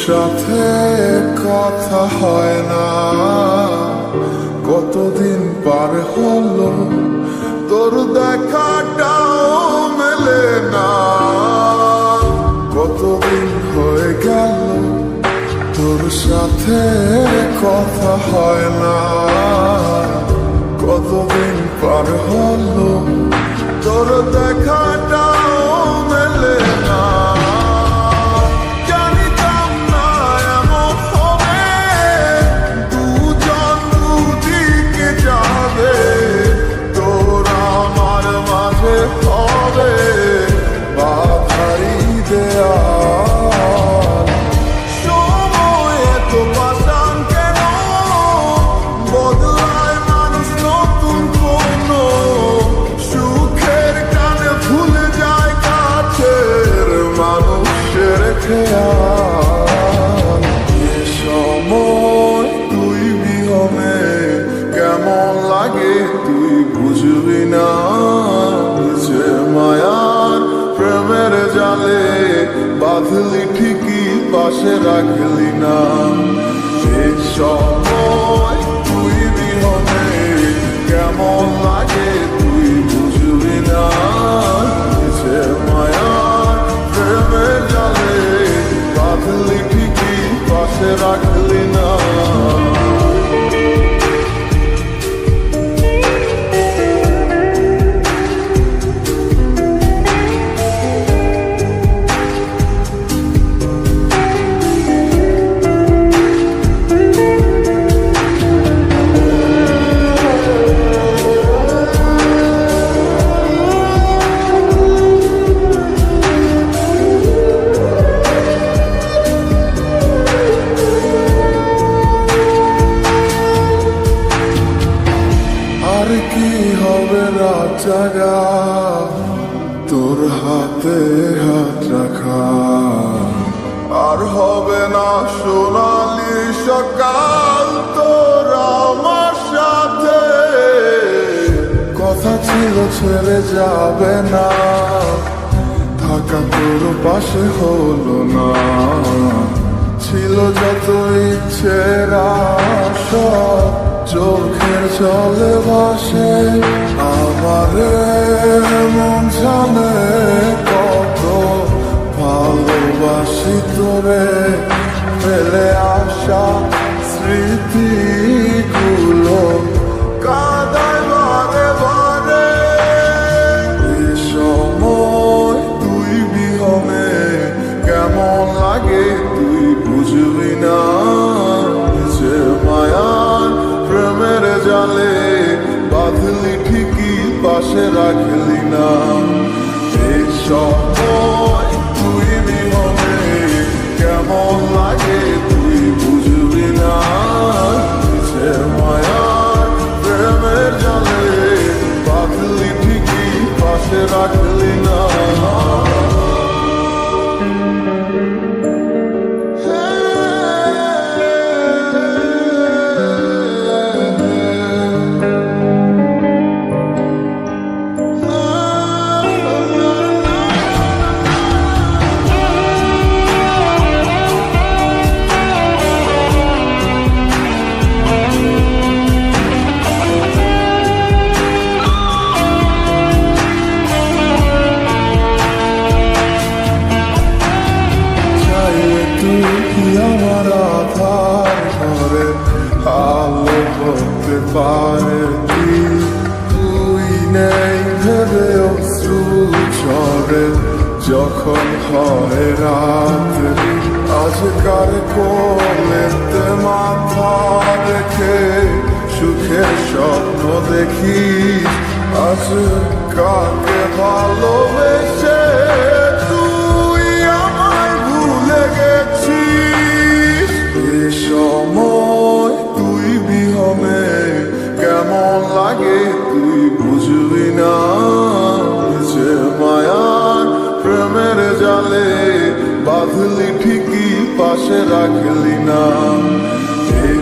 সাথে কথা হয় না, কতদিন পার হলো তোর দেখাটাও মেলে না। কতদিন হয়ে গেল তোর সাথে কথা হয় না, কতদিন পার হলো তোর দেখাটাও মেলে না। সময় তুই বিহনে কেমন লাগে তুই বুঝবি না, যে মায়ার প্রেমের জালে বাঁধলি ঠিকই পাশে রাখলি না। এই সময় তুই বিহনে কেমন লাগে তুই বুঝবি না, যে মায়ার প্রেমের জালে বাঁধলি ঠিকই পাশে রাখলি না। আর কি হবে রাত জাগা তোর হাতে হাত রাখা, আর হবে না সোনালি সকাল তোর আমার সাথে। কথা ছিল ছেড়ে যাবে না, থাকা তোর পাশে হলো না। ছিল যত ইচ্ছের আশা চোখের জলে ভাসে, আমারে মন জানে কত ভালোবাসি তোরে। ফেলে আসা স্মৃতিগুলো কাঁদায় বারে বারে। এই সময় তুই বিহনে কেমন লাগে তুই বুঝবি না, যে মায়ার প্রেমের জালে বাঁধলি ঠিকই পাশে রাখলি না। এই সময় তুই বিহনে কেমন লাগে তুই বুঝবি না, যে মায়ার প্রেমের জালে বাঁধলি ঠিকই পাশে রাখলি না। আমার আধার ঘরে আলো হতে পারে তুই নেই ভেবে অশ্রু ঝরে যখন হয় রাত। আজকার কোলেতে মাথা রেখে সুখের স্বপ্ন দেখি, আজ কাকে ভালোবেসে তুই আমায় ভুলে গেছিস। এই সময় তুই বিহনে কেমন লাগে তুই বুঝবি না, যে মায়ার প্রেমের জালে বাঁধলি ঠিকই পাশে রাখলি না। এই